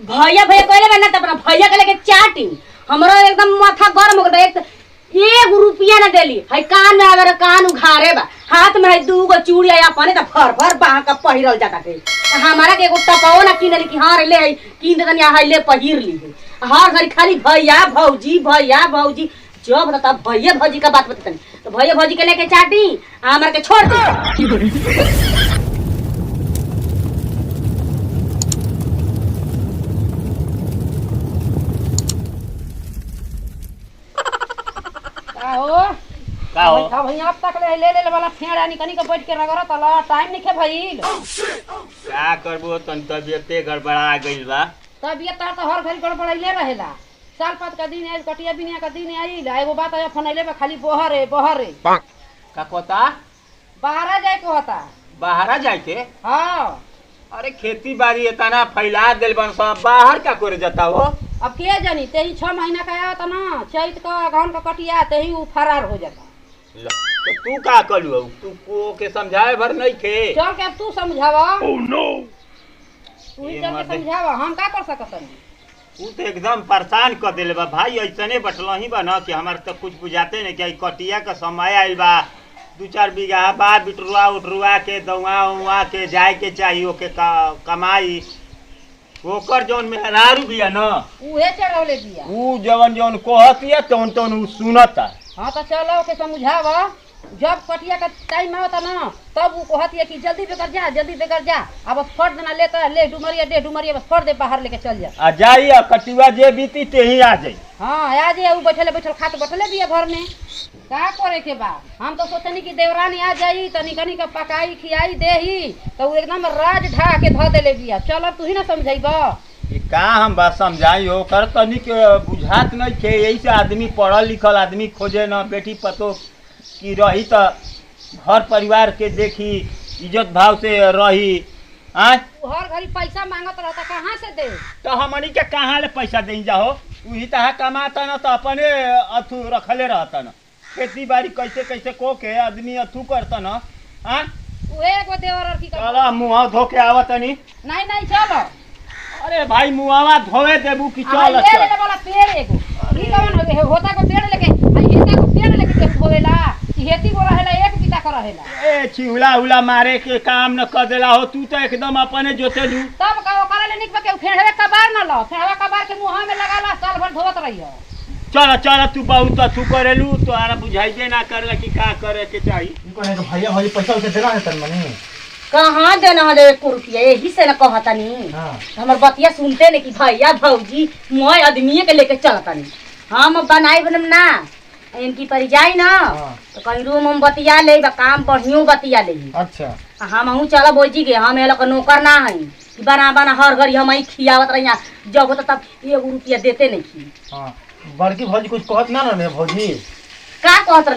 भैया भैया कहले बा ना त अपना भैया के लेके चाटी हमरो एकदम माथा गरम हो गया। एक रुपया ना देली है कान में अगर कान उघारे बा हाथ में है दूगो चूड़ी या अपने त भर भर बाह का पहिरल जाता के हमारा के एगो टपाओ ना किनली कि हां ले है किन दे तनी है ले पहिर ली है हर घड़ी खाली भैया भौजी जब बता भैया भौजी का बात बतातनी तो भैया भौजी के लेके चाटी हमरा के छोड़ दे। का हो भाई अब तक ले वाला फेड़ा निकनी के बैठ के रगड़ा तला टाइम नहीं खे भइल क्या करबो तन तबियते गड़बड़ा गइल बा। तबियत तार तो हर घड़ी गड़बड़ाइले रहेला। साल पात का दिन है कटिया बिनिया का दिन आइल एगो बात है फनैले में खाली बहरे का कोता बाहरा जाए को होता बाहरा जाए के। हां अरे खेती बाड़ी इतना फैला दिल बन सब बाहर का करे जाता हो। अब के जानी तेही 6 महीना का आया था ना चैत का गहन का कटिया तेही वो फरार हो जाता। तो तू का कलू तू को के समझाए भर नहीं खे चल के अब तू समझावा। ओह नो तू ही चल के समझावा हम का कर सकतनी। तू तो एकदम परेशान कर देले बा भाई ऐसने बटला ही बा ना कि हमार तो कुछ बुझाते नहीं कि कटिया का समय आइल बा 2-4 बीघा बा बिटरुआ उटरुआ के दवा उवा के जाए के चाहिए ओके कमाई ओकर जौन मेहरारू बिया न उहे चढ़ौले दिया ऊ जवन कहतिया तौन ऊ सुनता। हाँ तो चलो के समझावा जब कटिया का टाइम आवता ना तब वो कहतिया कि जल्दी बेकर जा अब फट देना लेता ले डुमरिया बस फट दे बाहर लेके चल जा आ जाई कटिया जे बीती ते ही आ जाई। हाँ आ जाए वो बैठल खात बैठले दिया घर में का करे के बा। हम तो सोचनी कि देवरानी आ जाई तनी कनी का पकाई खियाई देही तो वो एकदम राज ढा के ध देले बिया। चल तू ही ना समझाइबा का हम बात समझाई हो कर तनिक बुझात नहीं थे यही से आदमी पढ़ल लिखल आदमी खोजे न बेटी पतो की रही तो घर परिवार के देखी इज्जत भाव से रही। हर घड़ी पैसा मांगत रहता कहाँ से दे तो हमनी के कहाँ ले पैसा दे जाओ वही तहा कमाता न तो अपने अथू रखले रहता न खेती बाड़ी कैसे को के आदमी अथू करता न। एगो देवर की चलो मुँह धो के आवत नहीं चलो। अरे भाई मुआवा धोवे देबू की चल ले वाला पेड़ एगो ई कवन होता को पेड़ लेके हेता को पेड़ लेके के धोवेला ई हेती को रहेला एक बिता कर रहेला ए छिउला उला मारे के काम न कर देला हो तू तो एकदम अपने जोते दू तब का करे ले निक के फेड़वे कबार न लो फेड़वा कबार के मुंह में लगाला साल भर धोवत रहियो। चल तू बहुत अथू करेलू तो आरा बुझाइए ना करला कि का करे के चाहिए। इनको नहीं भैया भाई पैसा उसे देना है तन मनी कहाँ देना है 1 रुपया यही से न कहता नहीं। हमर बतिया सुनते नहीं कि भैया भौजी मैं आदमी के लेके चलता नहीं हम बनाई बनम ना इनकी परी जाई ना तो कहीं रूम हम बतिया ले काम बढ़ियो बतिया ले। अच्छा हम चला बोजी के हम एला नौकर ना है बना हर घड़ी हम ही खियावत रही जब होता तब 1 रुपया देते नहीं खी। हाँ बड़की भौजी कुछ कहत ना ना भौजी का कहत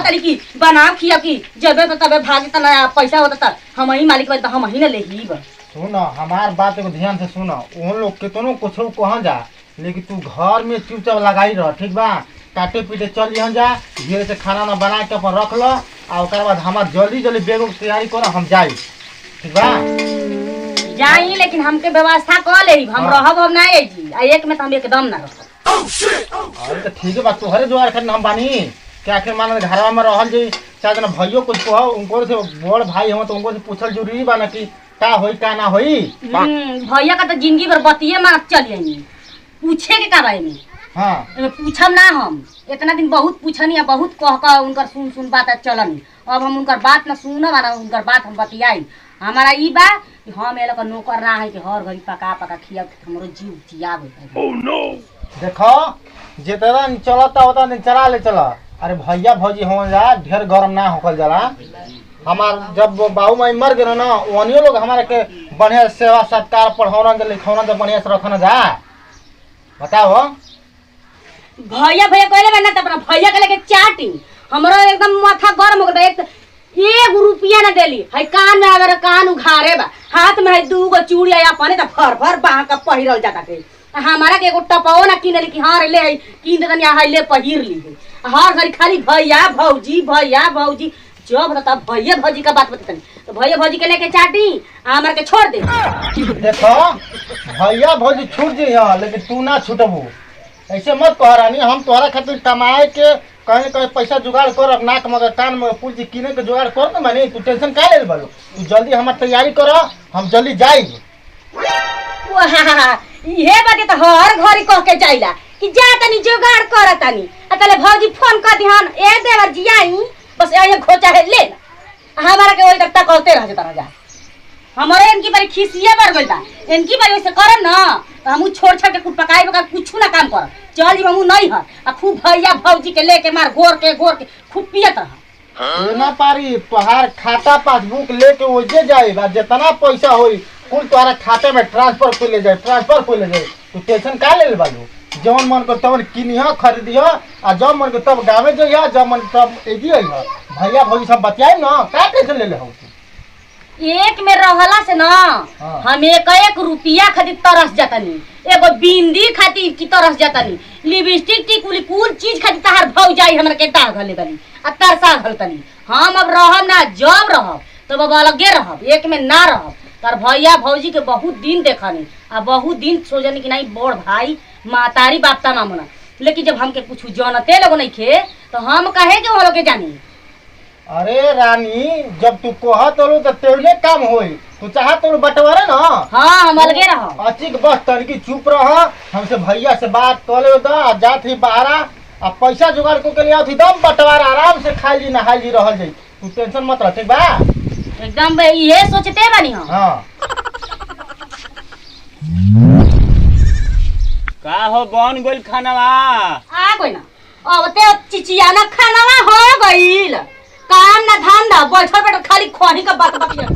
रही कि बना खिया कि जबे तो तबे भागी तना पैसा होता था हम ही मालिक बन हम ही न लेही। सुनो हमार बात को ध्यान से सुनो उन लोग कितनो कुछ कहाँ जा लेकिन तू घर में चुपचाप लगाई रह ठीक बा काटे पीटे चल यहाँ जा धीरे से खाना ना बना के अपन रख लो और ओकर बाद हमार जल्दी बेगों की तैयारी करो हम जाई ठीक बा जाई लेकिन हमके व्यवस्था कर ले हम रहब हम ना जी एक में तो हम एकदम ना रहब। अरे तो ठीक है बात तोहरे जोगाड़ करना हम बानी क्या आखिर मान घरवा में रहल जी चाहे जना भैया कुछ कहो उनको से बड़ भाई हो तो उनको से पूछल जरूरी बा ना कि का होई का ना होई। भैया का तो जिंदगी भर बतिये मारत चलिए पूछे के का बारे में। हाँ पूछम ना हम इतना दिन बहुत पूछनी बहुत कह उनकर सुन बात चलनी अब हम उनकर बात ना सुनब ना उनकर बात हम बतियाई। हमारा ई बा कि हम एला नौकर ना है कि हर घड़ी पका खिया हमरो जीव जिया देखो जितना चलता होता नहीं चला ले चला। अरे भैया भौजी हो जा ढेर गरम ना होकल जाला हमार जब बाबू माई मर गए ना वनियो लोग हमारे के बढ़िया सेवा सत्कार पढ़ौना लिखौना जब बढ़िया से रखना जा बताओ। भैया कहले बा ना त अपना भैया के लेके चाटी हमरो एकदम माथा गरम हो गया। 1 रुपया ना देली है कान में अगर कान उघारे बा हाथ में है दूगो चूड़ी या अपने त भर भर बाह का पहिरल जाता के हमारा के एगो टपाओ ना किनली कि हां ले है किन दे तनी है ले पहिर ली हर घड़ी खाली भैया भौजी जब बता भैया भौजी का बात बतातनी तो भैया भौजी के लेके चाटी हमार के छोड़ दे। देखो भैया भौजी छूट जी लेकिन तू ना छूटबू। ऐसे मत कह रानी, हम तोहरा खातिर कमाए के कहीं कहीं पैसा जुगाड़ कर, नाक मगर कान में पुल किने के जुगाड़ कर ना। मानी तू टेंशन का ले बालू, तू जल्दी हमार तैयारी कर, हम जल्दी जाई। ये बात तो हर घरी कह के जाइला कि जा तनी जुगाड़ कर तनी तले भौजी फोन कर दिहन ए देवर जी आई बस ये खोचा है ले हमारा के वही तक कहते रह जता जा। हमारे इनकी बारी खिसिया बढ़ गइल बा, इनकी बारी वैसे करम ना तो हम छोड़ छाड़ के कुछ पकाई बका कुछ ना काम कर चल जी हम नहीं है आ खूब भैया भौजी के लेके मार गोर के खूब पियत रह। ना पारी तोहार खाता पासबुक लेके ओजे जाए बा, जितना पैसा होई कुल तोहरा खाते में ट्रांसफर कर ले जाए, ट्रांसफर कर ले जाए। तू टेंशन का ले बालू, जौन मन को तब किनिह खरीदिह आ जब मन को तब गाँव जइह, जब मन तब एजी अइह। भैया भौजी सब बतियाई ना, का टेंशन ले हो तू। एक में रहला से ना हम एक रुपया खातिर तरस जातनी, एगो बिंदी खातिर की तरस जातनी, लिपस्टिक टिकुली कुल चीज खातिर तहार भौजाई हमरा के टाह घले बनी आ तरसा घलतनी। हम अब रहब ना, जब रहब तो बाबा अलगे रहब, एक में ना रहब। तार भैया भौजी के बहुत दिन देखनी आ बहुत दिन सोचनी कि नहीं बड़ भाई मातारी बापता मामना, लेकिन जब हमके कुछ जानते लोग नहीं खे तो हम कहे के वो लोग के जानी। अरे रानी जब तू कहत हो तो तेरे काम होई, तू चाहत हो बंटवारा ना। हाँ हम अलगे रहब। अचिक बस तनकी चुप रह, हमसे भैया से बात कर ले दा, जात ही बाहरा आ पैसा जुगाड़ को के लिए आती दम बंटवारा आराम से खाई जी नहाई जी रहल जाई। तू टेंशन मत रह, ठीक बा? एकदम ये सोचते बानी हम। हाँ का हो बन गइल खानावा? आ गई ना अब ते चिचियाना खानावा हो गइल, काम ना धंधा बैठल बैठल खाली खोही का बात बतिया।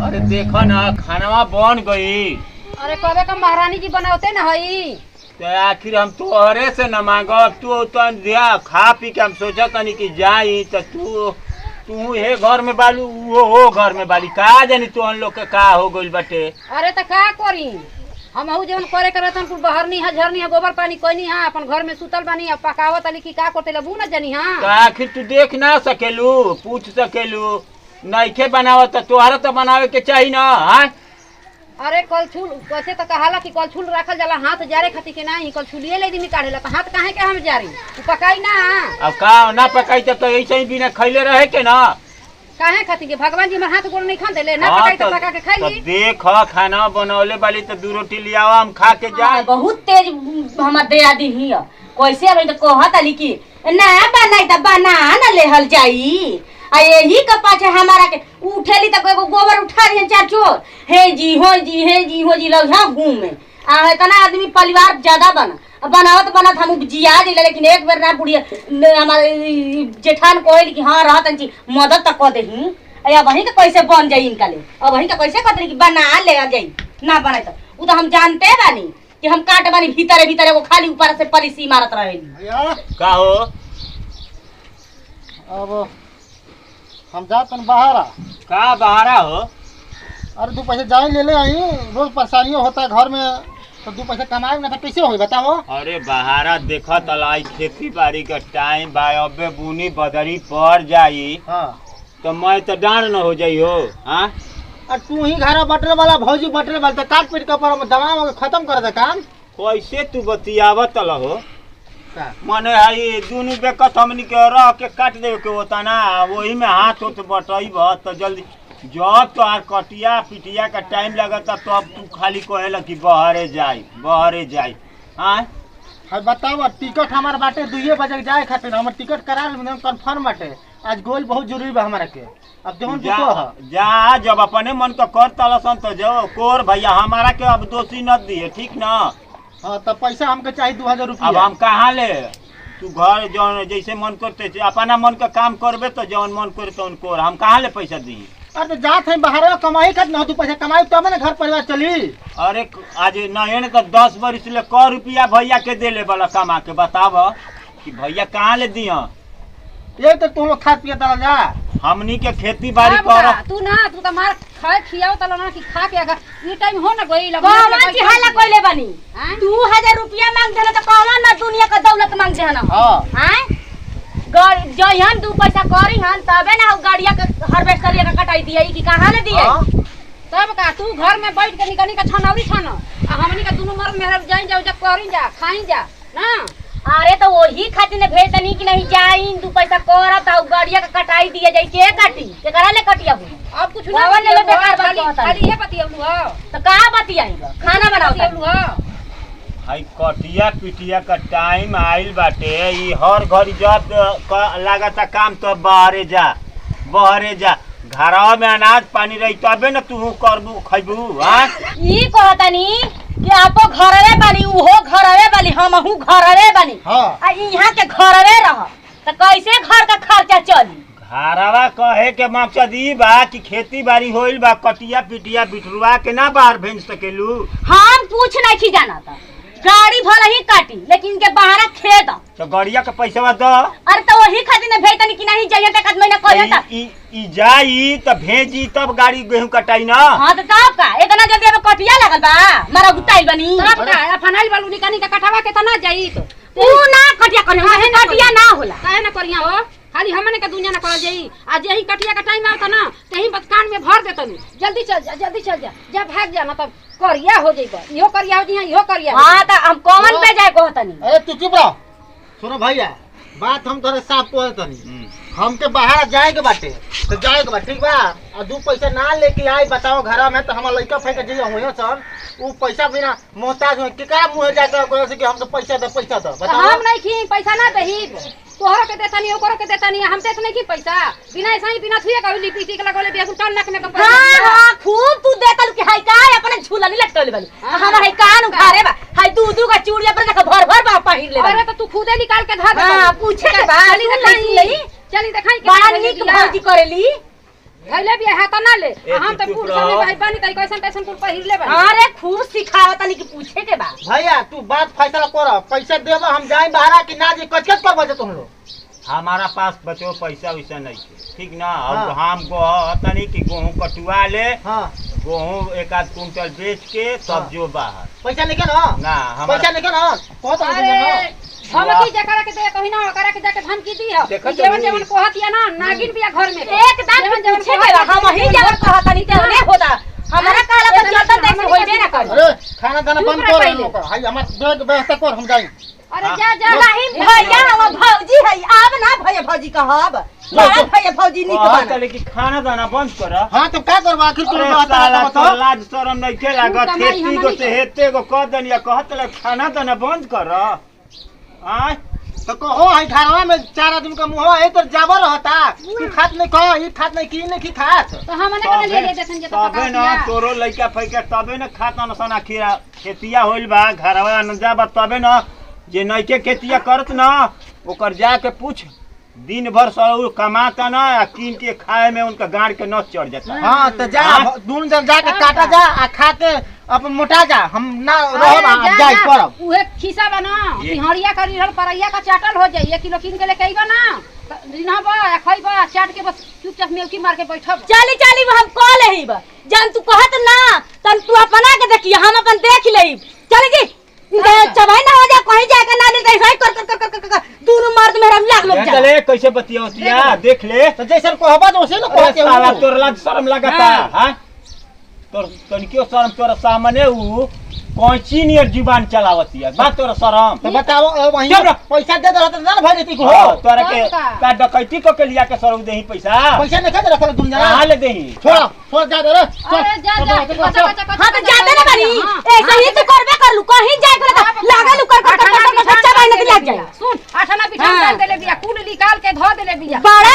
अरे देखो ना खानावा बन गई। अरे कबे का महारानी जी बनावते ना हई तो आखिर हम तोहरे से न मांगब, तू तो दिया खा पी के हम सोचा तनी कि जाई तो तू हे घर में बालू वो घर में बाली, का जानी तू लोग के का हो गइल बाटे। अरे तो का करी हम हऊ जवन करे करतन कुल बाहर नहीं है झरनी है गोबर पानी कोई नहीं है अपन घर में सुतल बानी अब पकावत अली की का करते लबू ना जानी। हां तो आखिर तू देख ना सकेलू, पूछ सकेलू, नइखे बनावत तो तोहरा तो बनावे के चाहिए ना। हां अरे कलछुल कैसे तो कहाला कि कलछुल रखल जाला हाथ जारे खाती के नहीं, कलछुलिए ले दी काढ़ेला तो हाथ काहे के हम जारी तू पकाई ना। अब का ना पकाई तो ऐसे ही बिना खैले रहे के ना, काहे खाती के भगवान जी में हाथ गोड़ नहीं खा देले ना हाँ, पकाई तो पका के खाई तो ली। देख खाना बनौले वाली तो 2 रोटी लियावा हम खा के जाए। बहुत तेज हमर दया दी ही कैसे अब तो कहत अली कि ना बनाई त बना ना लेहल जाई आ यही के पाछे हमारा के उठेली त एगो गोबर उठा दिहन चार चोर हे जी हो जी लग यहाँ घूमे आ इतना आदमी परिवार ज्यादा बना बनावत बनत हम जिया दिले, लेकिन एक बार ना बुढ़िया हमारे जेठान कहली कि हाँ रहतन जी मदद तक कर देही। अब वहीं के कैसे बन जाई इनका ले, अब वहीं का कैसे कहते कि बना ले आ जाई ना बने तो वो तो हम जानते बानी कि हम काट बानी भीतर भीतर वो खाली ऊपर से पलिसी मारत रहेली। का हो अब हम जातन बाहर। का बहारा हो? अरे 2 पैसे जाए ले आई, रोज परेशानियों होता है घर में, तो 2 पैसे कमाए ना तो कैसे होई बताओ। अरे बहारा देखा तलाई खेती बाड़ी का टाइम बा, अबे बुनी बदरी पड़ जाई हाँ तो मैं तो डांड न हो जाई हो। हाँ और तू ही घर बटरे वाला भौजी बटरे वाला तो काट पीट के पर दवा खत्म कर दे काम। कैसे तू बतियावत तल हो? का? मने हई दुनू बेकत हमनी के रह के काट देवे के होता ना, वही में हाथ होत बटई तो जल्दी जब तोहार कटिया पिटिया का टाइम लगता तो अब तू खाली कहेला कि बहरे जाई। हाँ बताओ टिकट हमारे बाटे 2 बजे जाए खातिर, हमार टिकट करा कंफर्म बाटे, आज गोल बहुत जरूरी बा हमारा के। अब जौन जा जब अपने मन का कर तलसन तो जाओ कोर भैया हमारा के अब दोषी न दिए, ठीक ना? हाँ तो पैसा हमके चाहिए 2000 रुपया। अब हम कहाँ ले, तू घर जौन जैसे मन करते अपना मन का काम करबे तो जौन मन करे तो उनको हम कहाँ ले पैसा दी। अरे तो जात है बाहर कमाई कर ना, 2 पैसा कमाई तब ना घर परिवार चली। अरे आज नहीं तो 10 बरिस ले 100 रुपया भैया के दे ले वाला कमा के बताब कि भैया कहाँ ले दिया। ये तो तुम लोग खा पिया तल जा, हमनी के खेती बाड़ी कर तू तो मार खाए खियाओ तल ना कि खा के अगर ये टाइम हो ना गई कौन की हाला कोइले बनी 2000 रुपया मांग देला तो कौन ना दुनिया का दौलत मांग देना। हां हैं जहन 2 पैसा करी हन तबे ना गाड़िया के हार्वेस्टर का कटाई दिए कि कहां ले दिए। तब का तू घर में बैठ के निकनी का छनौरी छन आ हमनी का दुनु मर मेहर जाई जाओ जा करी जा खाई जा ना। अरे तो वही खातिर ने भेज दनी कि नहीं जाई 2 पैसा करब त गाड़िया के कटाई दिए जाई के काटी के करा ले कटिया अब कुछ ना बावन ले बेकार बात होता है। खाली ये बतियलु हो तो का बतियाई खाना बनाओ हो। भाई कटिया पिटिया का टाइम आइल बाटे ई हर घड़ी जब लागता काम तो बहरे जा घरवा में अनाज पानी रही तबे न तू करबू खइबू। हां ई कहतनी कि आपो घरवे बानी उहो घरवे बानी हमहू घरवे बानी। हां आ इहां के घरवे रह त कैसे घर का खर्चा चली। घरवा कहे के मकसद ई बा कि खेती बाड़ी होइल बा कटिया पिटिया बिटरुआ के ना बाहर भेज सकेलू। हम पूछ नहीं की जाना था गाड़ी भले ही काटी लेकिन के बाहर खेद तो गाड़िया के पैसा द। अरे तो वही खातिर ने भेजतनी कि नहीं जाइए त कद महीना कहत था ई जाई त भेजी तब गाड़ी गेहूं कटाई ना। हां तो तब का इतना जल्दी अब कटिया लगल बा मारा गुताइल बनी तब का फनाइल बालू निकनी का कटावा के त ना जाई तो तू ना कटिया करे काहे ना कटिया ना होला काहे ना करिया हो खाली हमने का दुनिया ना कर जाई आज यही कटिया का टाइम आवता ना कहीं बस कान में भर देतनी जल्दी चल जा भाग जा ना तब करिया हो जाइबा इहो करिया हो जी इहो करिया। हां त हम कौन पे जाए कहतनी। अरे तू चुप रह। सुनो भैया बात हम तोरे साफ कहतनी हमके बाहर जाए के बाटे तो जाए के बा ठीक बा। और 2 पैसा ना लेके आई बताओ घर में तो हमार लड़का फेंक जे होयो सन उ पैसा बिना मोहताज हो केकरा मुंह जाके करे से कि हमके पैसा दे बताओ। हम नहीं खी पैसा ना देही तोहरा के देतानी ओकरा के देतानी हम देत नहीं की पैसा बिना ऐसा ही बिना छुए का लिपस्टिक लगोले बिया कुल नक में का हां खूब तू देतल कि हाय का अपने झूला नहीं लटकल बनी हम हाय कान उखारे बा हाय दूध का चूड़िया पर देख भर बा पहिर ले। अरे तो तू खुदे निकाल के धर दे। हां पूछे के बा चली दिखाई के बड़ा निक भौजी करेली धैले बिया हाथ ना ले हम तो पूछ समय भाई बानी तई कैसन कुल पहिर ले बा। अरे खूब सिखावतनी कि पूछे के बा। भैया तू बात फैसला कर पैसा देबो हम जाई बाहर कि ना जे कचकच करबो जे तुम लोग। हमारा पास बचो पैसा वैसा नहीं है ठीक ना। अब हम कहतनी कि गेहूं कटुआ ले हां गेहूं 1-8 कुंटल बेच के तब जो बाहर पैसा निकल ना ना पैसा निकल ना कहत अरे हम की जकरा के दे कहीं ना ओकरा के जाके धमकी दी हो जेवन कहतिया ना नागिन बिया घर में एकदम पूछे के बा हम ही जवन कहतनी ते ओने होता हमारा कहला पर चलता तैसे होइबे ना कर। अरे खाना दाना बंद कर हाय हमर बेग व्यवस्था कर हम जाई। अरे जा नहीं भैया हम भौजी है आब ना भैया भौजी कहब ना भैया भौजी निक बना चले कि खाना दाना बंद कर। हां तो का करबा आखिर तू बात तो लाज शरम नहीं के लागत खेती को से हेते को कह दनिया कहत ले खाना दाना बंद कर। आ तो कहो हाय घरवा में 4 आदमी का मुंह है तो जाबर रहता तू खात नहीं कहो ई खात नहीं की नहीं की खात तो हमने के ले देसन जे तो तबे ना तोरो लइका फैका तबे ना खाता न सना खीरा खेतिया होइल बा घरवा न जाबा तबे ना जे नइके खेतिया करत ना ओकर जाके पूछ दिन भर सर कमाता ना कीन के खाए में उनका गाड़ के नस चढ़ जाता। हां तो जा दून जन जाके काटा जा आ खा के अपन मोटा जा हम ना रहब जाई करब उहे खिसा बना हरिया करी हर परैया का चाटल हो जाई 1 किलो कीन के लेके आइबा ना दिनबा खइबा चाट के बस चुपचाप मेलकी मार के बैठब। चली हम कह लेहिब जान तू कहत ना तन तू अपना के देखिए हम अपन देख लेहिब चल जी चबाई ना हो जा कहीं जाके ना ले जाई कर दोनों मर्द मेरा लाग लग जा चले कैसे बतियावतिया देख ले तो जैसे कहबा तो वैसे ना कहते साला तोर लाज शर्म लगता हां तोर तनिको शर्म तोर सामने उ कौची नियर जुबान चलावतिया बात तोर शर्म तो बताओ वही पैसा दे रहत ना भाई देती को तोरा के का डकैती को के लिया के सरू देही पैसा पैसा नहीं दे रखल दुनिया हां ले देही छोड़ जा दे रे अरे जा हां तो जाते ना बनी ऐसे ही तो करबे कर लू कहीं जाए कर लागल कर चबाई ना लग जाए। सुन आठना पिठा डाल देले बिया कुल निकाल के धो देले बिया बड़ा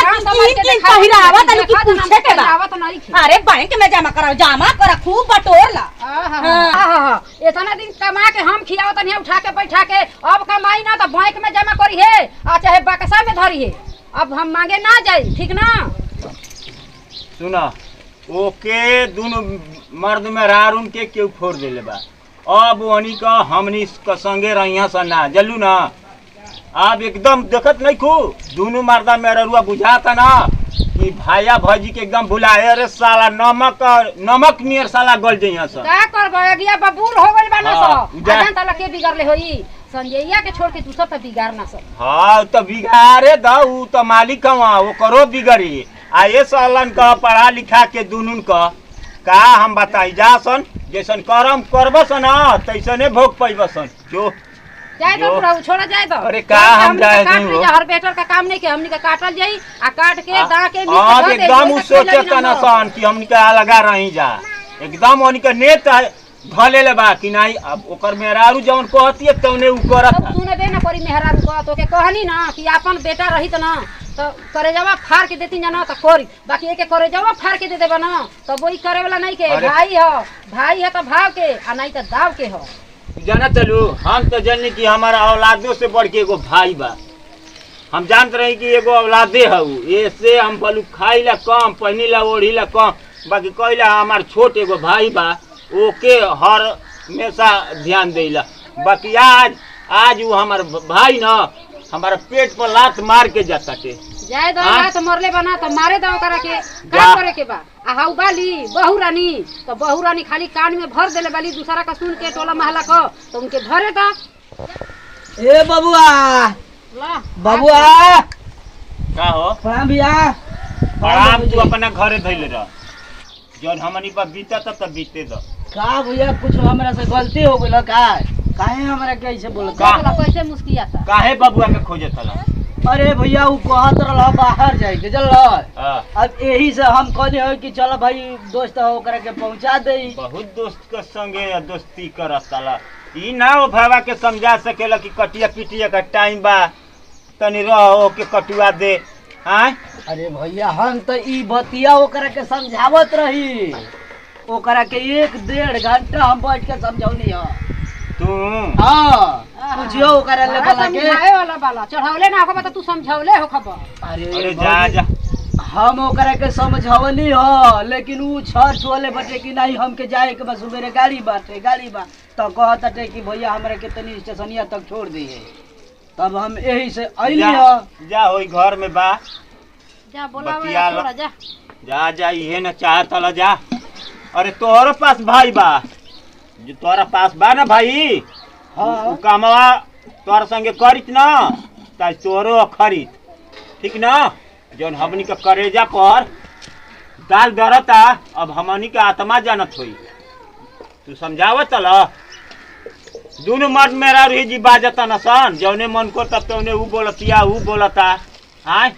की पहिरावा तनी की पूछे के बा आवत नहीं खी अरे बैंक में जमा करा खूब बटोरला हां इतना दिन कमा के हम खियावत नहीं उठा के बैठा के अब कमाई ना तो बैंक में जमा करी है आ चाहे बक्सा में धरी है अब हम मांगे ना जाई ठीक ना। सुना ओके दोनों मर्द में रारून के क्यों फोड़ देले बा अब वनी का हमनी का संगे रहिया सना जल्लू ना अब एकदम देखत नहीं खू दोनों मर्दा मेरा रुआ बुझाता ना कि भाया भौजी के एकदम भुलाए रे साला नमक नियर साला गल जइया स का कर गया बबूल हो गइल बाना सो जा। अजन तला के बिगड़ले होई संजयया के छोड़ के तू सब पे बिगाड़ ना सब। हाँ तो बिगाड़े द उ तो मालिक हवा वो करो बिगड़ी आ ये सालन का पढ़ा लिखा के दुनून का हम बताई जा सन जैसन करम करबस ना तैसने भोग पैबसन जो जाए तो प्रभु छोड़ा जाए तो। अरे का हम जाए दूं हर बेटर का काम नहीं के हमनी का काटल जाई आ काट के दा के हां एकदम उ सोचे तना सन कि हमनी का लगा रही जा एकदम ओनी के नेत धले ले बा कि नहीं अब ओकर मेहरारू जवन कहती है तौने उ करत तूने दे ना परी मेहरारू को तो के कहनी ना कि अपन बेटा रही त ना तो करे जावा फाड़ के देती ना तो कोरी बाकी एक करे जावा फाड़ के दे देबा ना तो वही करे वाला नहीं के भाई है तो भाव के आ नहीं तो दाव के हो जाना चलू हम तो जानी कि हमारा औलादों से बढ़ के एगो भाई बा हम जानते रही कि एगो औलादे है ये से हम बोलू खाई ला कम पहनी ला ओढ़ी ला कम बाकी कहला हमार छोट एगो भाई बा ओके हर हमेशा ध्यान देला बाकी आज वो हमार भाई ना हमारा पेट पर लात मार के जाता के जाए दो लात मरले बना तो मारे दो करा के का करे के बा आ हाउ बाली बहू रानी तो बहू रानी खाली कान में भर देले बाली दूसरा का सुन के टोला महला को तो उनके भरे दा ए बबुआ ला बबुआ का हो प्रणाम भैया आराम तू अपना घरे धइले रह जौन हमनी पर बीता तब बीते दो का भैया कुछ हमरा से गलती हो गइल का काहे हमरा के ऐसे बोलत का? कैसे मुस्कियाता काहे बबुआ के खोजत हला अरे भैया उ कहत रहल बाहर जाए के चल हां अब यही से हम कहले हो कि चलो भाई दोस्त हो ओकरा के पहुंचा देई बहुत दोस्त के संगे दोस्ती करत साला ई ना हो भावा के समझा सकेला कि कटिया पिटिया का टाइम बा तनी रहो के कटुआ दे हां अरे भैया हम तो ई बतिया ओकरा के समझावत रही ओकरा के 1-1.5 घंटा हम बैठ के समझौनी हो तू हां पूछियो ओकरा ले बोला के समझाए वाला बाला चढ़ावले ना हो बता तू समझावले हो खबर अरे जा हम ओकरा के समझवनी हो लेकिन उ छर छोले बटे कि नहीं हमके जाए के बस मेरे गाड़ी बा तो कहत टे कि भैया हमरा के तनी स्टेशनिया तक छोड़ दिए तब हम यही से अइली हो जा होई घर में बा जा बोलावे बतिया लो। छोड़ा जा इहे न चाहत हला जा अरे तोहरे पास भाई बा जो तोरा पास बा ना भाई हां कामवा तोर संगे करित ना ताज तोरो खरीद ठीक ना जौन हमनी के करेजा पर दाल दरता अब हमनी के आत्मा जानत होई तू समझावत ल दोनों मर्द मेरा रही जी बाजता न सन जौने मन को तब तौने ऊ बोलता हां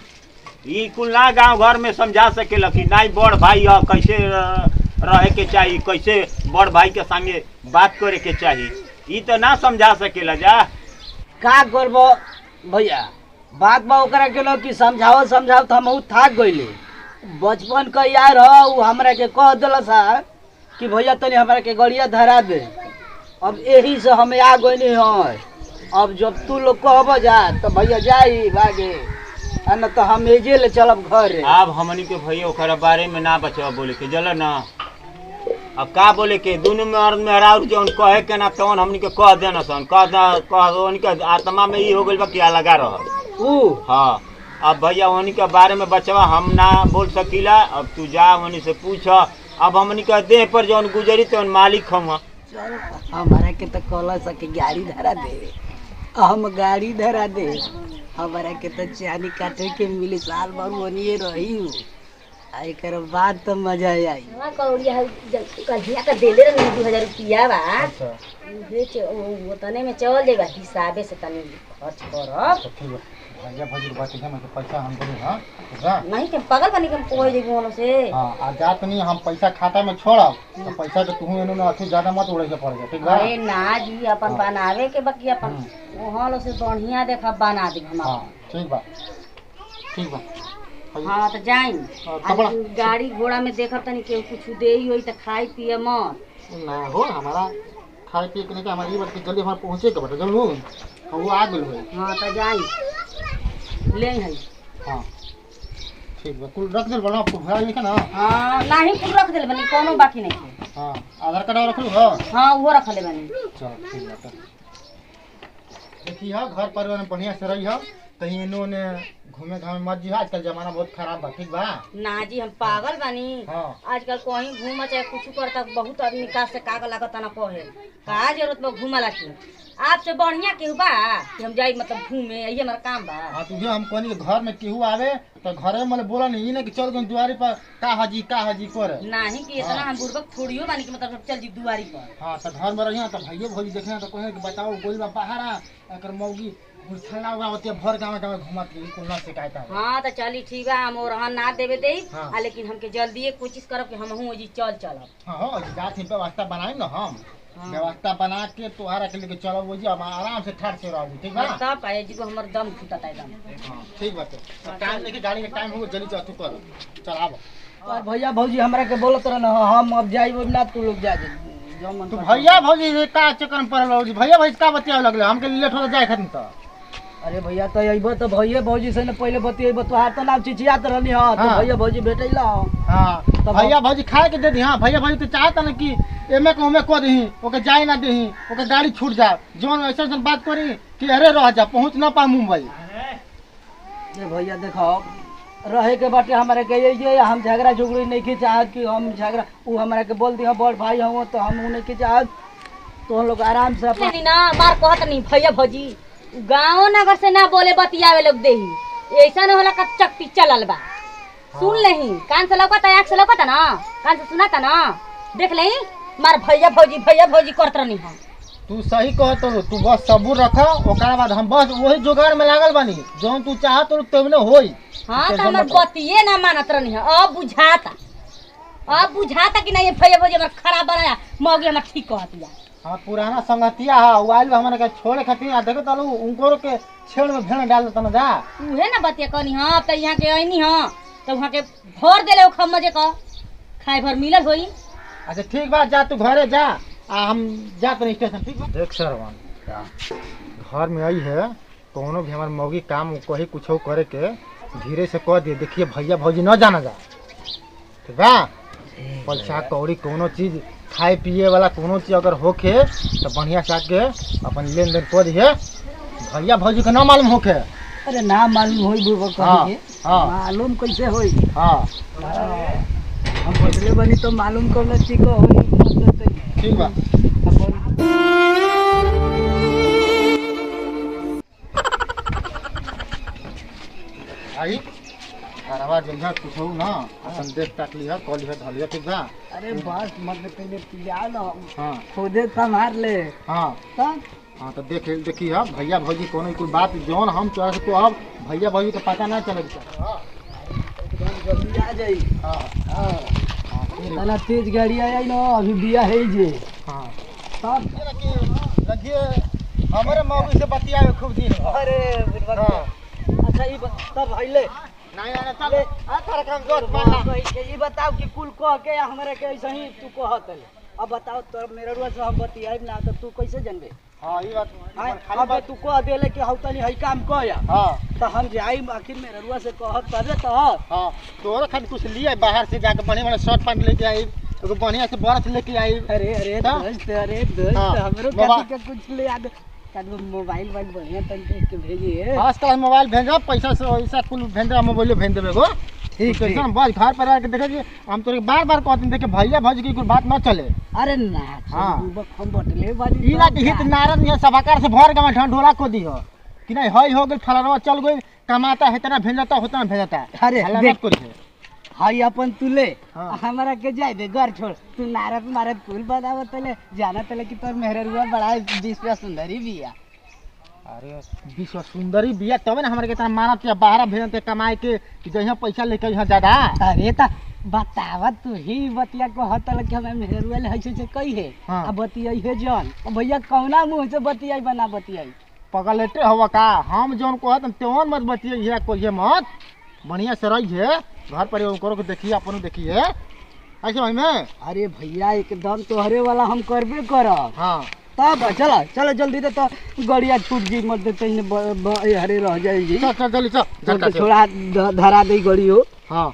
ई कुल ना गांव घर में समझा सकेला कि नहीं बड़ भाई ह कैसे रहे के चाहिए कैसे बड़ भाई के संगे बात करे के चाहिए ई तो ना समझा सकेला जा का करबो भैया बात बा ओकरा के लो कि समझाओ तो हम थाक गइले बचपन का यार हो उ हमरा के कह देला सा कि भैया तनी हमरा के गड़िया धरा दे अब यही से हम आ गइनी हो अब जब तू लोग कहबो जा तो भैया जाई भागे आ न तो हम एजे ले चलब घर अब हमनी के भैया ओकरा बारे में ना बचवा बोले के जला ना अब का बोले के दोनों मर्द मेहरारू जौन कहे के ना तौन हमनी के कह देना सन कह उनके आत्मा में ई हो गइल बा कि लगा रह ऊ हाँ अब भैया उन्हीं के बारे में बचवा हम ना बोल सकीला अब तू जा उन्हीं से पूछ अब हमनी के देह पर जौन गुजरी तो मालिक हम हमारा के तो कहला सा कि गाड़ी धरा दे हम गाड़ी धरा दे हमारा के तो चानी काटे के मिली साल भर वनिए रही हूँ आई कर बाद तो मजा आई कौड़िया कहिया का देले रही 2000 रुपया बा वो तने में चल जेबा हिसाबे से तनी खर्च करब भैया भौजी के बात है मैं पैसा हम देनी हां ठीक है नहीं के पागल बनी के कोई जेबो वालों से हां आ जात नहीं हम पैसा खाता में छोड़ब तो पैसा तो तू एनो ना अथी ज्यादा मत उड़े के पड़ जा ठीक बा अरे ना जी अपन बनावे के बाकी अपन वहां से बढ़िया देखा बना दे हम हां ठीक बा हाँ तो जाई कपड़ा गाड़ी घोड़ा में देखब तनी के कुछ दे ही होई त खाई पिए मत ना हो हमारा खाए पिए के नहीं हमारी बात जल्दी हमारे पहुंचे के बता जल्दी वो आ गेल होई हाँ तो जाई ले है हां ठीक बा कुल रख देल बना भरा लिखा ना हाँ नहीं कुल रख देले बनी कोनो बाकी नहीं है हां आधार कार्ड रख लू हां हाँ वो रख ले बनी चल ठीक बा देखिए घर परिवार में बढ़िया से रही कहीं इन्होंने घूमे घामे मत जी, आजकल जमाना बहुत खराब बा, ठीक बा। ना जी हम पागल बानी। हाँ। आजकल कहीं घूम चाहे कुछ करता बहुत आदमी का से कागल लागत ना कहे का जरूरत बा घूमला की। आपसे बढ़िया केहू बा कि हम जाई मतलब घूमे, ये हमारा काम बा। हाँ तुझे हम कहनी कि घर में केहू आवे तो घरे में मतलब बोला नहीं, ये ना कि चल गए दुआरी पर का हाजी करे। नहीं कि इतना हम बुर्बक थोड़ियो बानी कि मतलब चल जी दुआरी पर। हाँ तो घर में रहिए तो भाइयों भौजी देखना तो कहे कि बताओ गोली बा बाहर आ अगर मौगी गुलछना हुआ होती है भर गाँव गाँव घुमत रही कुल ना शिकायत है। हाँ तो चली ठीक बा, हम और ना देवे दे। हाँ। लेकिन हमके जल्दी कोशिश करब कि हम जी चलब। हाँ हो जात ही व्यवस्था बनाए ना हम। हाँ। व्यवस्था बना के तोहरा के लेके चलो वो जी हम आराम से ठहर से रहोगी, ठीक बा। तब पाए जी को हमर दम घुटता एकदम। हाँ ठीक बात है। टाइम लेके गाड़ी का टाइम होगा जल्दी चल तू कर चल आब। और भैया भौजी हमरा के बोलत रहन हम अब जाई ना तू लोग जा जो मन तू भैया भौजी रे का चक्कर में पड़ल हो जी, भैया भौजी का बतिया लगले हमके लेट हो जाए खन तो। अरे भैया तो अइबो तो भैया भौजी से ने पहले बतियेबो तोहार तो नाम चिचियात रहनी हां तो हाँ। भैया भौजी भेटैला। हाँ भैया भौजी खाए के दे दी। हाँ भैया भौजी तो चाहता ना कि एमे को हमें को दही ओके जाए ना दही ओके गाड़ी छूट जाए जोन ऐसा बात करी कि अरे रह जा पहुंच ना पा मुंबई। ये भैया देखो रहे के बाटे हमारे के ये हम झगड़ा झुगड़ी नहीं की चाहत कि हम झगड़ा वो हमारा के बोल दी बड़ भाई हम तो हम नहीं की चाहत तो हम लोग आराम से नहीं ना बार कहत नहीं भैया भौजी गाँव नगर से ना बोले बतियावे लोग देही ऐसा न होला का चक्की चलल बा। सुन लही कान से लौकता आँख से लौकता ना कान से सुनाता ना देख लही मार भैया भौजी करत रहनी हम। तू सही कहत हो, तू बस सबूर रख ओकरा बाद हम बस वही जुगाड़ में लागल बानी जोन तू चाहत हो तब होई। हाँ तो हमार बतिये ना मानत रहनी है। अब बुझाता कि नहीं भैया भौजी हमार खराब बनाया मौगी हमार ठीक कहतिया। हाँ पुराना संगतिया है वाइल हमारे के छोड़े खातिर आ देखो तालू उनको के छेड़ में भेड़ डाल देता ना जा। उहे ना बतिया कहनी हाँ तो यहाँ के आईनी हाँ तो वहाँ के भर देले खम्मजे का खाए भर मिलल होई। अच्छा ठीक बात जा तू घरे जा हम जाते नहीं स्टेशन ठीक बा। देख सरवन घर में आई है कोनो भी हमारे मौगी काम कही कुछ करे के धीरे से कह दिए देखिए भैया भौजी न जाना जा ठीक बा। पैसा कौड़ी कोनो चीज खाए पिए वाला कोनो चीज अगर होके तो बढ़िया से आके अपन लेन देन कर दिए भैया भौजी के ना मालूम होके। अरे ना मालूम होई बुबा हाँ, कहिए हाँ। मालूम कैसे होई। हाँ हम बदले बनी तो मालूम करना ठीक होई ठीक बा। आई अरवा जल्दी कुछ हो ना अपन देख तक लिया कॉल है धलिया ठीक बा। अरे बस मत पहले पिया ना हाँ खुदे संभाल ले हाँ तब हाँ तो देखी है भैया भौजी कोनो कोई बात जौन हम तोरा से तो अब भैया भौजी के पता ना चले। एकदम जल्दी आ जाई। हाँ हाँ तना तेज गाड़ी आई ना अभी बिया है जे। हाँ तब रखिए हमारे मौगी से बतियावे खूब दिन अरे हाँ अच्छा ये तब आइले नहीं आना चले आ तारा काम जोर मारना ये बताओ कि कुल कह के हमारे के ऐसे ही तू कहत है। अब बताओ तो मेरे रुआ से हम बतियाब ना तो तू कैसे जानबे। हाँ ये बात खाली अब बात तू कह देले कि हौ तनी हई काम कह या हाँ तो हम जाई आखिर मेरे रुआ से कहत तबे तो हाँ तोरा खाली कुछ लिए बाहर से जाके बढ़िया शर्ट पैंट लेके आई एगो बढ़िया से बर्फ लेके आई। अरे हाँ? दोस्त हाँ, हमरो मोबाइल- के कुछ ले आ दे कदम मोबाइल बढ़िया तन देख के भेजिए। आजकल मोबाइल भेजा पैसा से वैसा कुल भेज दे मोबाइल भेज देवे गो ठीक है। कैसा बस घर पर आके देखे हम तोरे बार बार कहते देखे भैया भौजी की कोई बात न चले। अरे ना हाँ। हम बटले बाजी ई ना कि हित नारद ये सभाकार से भर के मैं ढोला को दी हो कि नहीं हई हो गई फलाना चल गई कमाता है इतना भेजता होता ना भेजता। अरे, हल्ला देख। मत करिए। हाई अपन तू ले हाँ। हमारा के जाए दे घर छोड़ तू नारद मारद कुल बतावत तले जाना तले कि तोर मेहरुआ बड़ा विश्व सुंदरी बिया। अरे विश्व सुंदरी बिया तब ना हमारे के मानत या बाहर भेजते कमाए के कि जहाँ पैसा लेके यहाँ ज्यादा। अरे ता बतावा तू ही बतिया को हतल कि हमें मेहरुआ ले हइसे से कही है हाँ। अब बतियाई है जन भैया कौना मुंह से बतियाई बना बतियाई पगलेटे हवा का हम जौन कहत त्योन मत बतिए कोई मत बढ़िया से रही है घर पर करो के देखिए अपन देखिए ऐसे वही में। अरे भैया एकदम तोहरे वाला हम करबे करब। हाँ तब चलो चलो जल्दी दे तो गड़िया छूट जी मत देते हरे रह जाए जी चल जल्दी चल छोड़ा धरा दे गड़ी हो। हाँ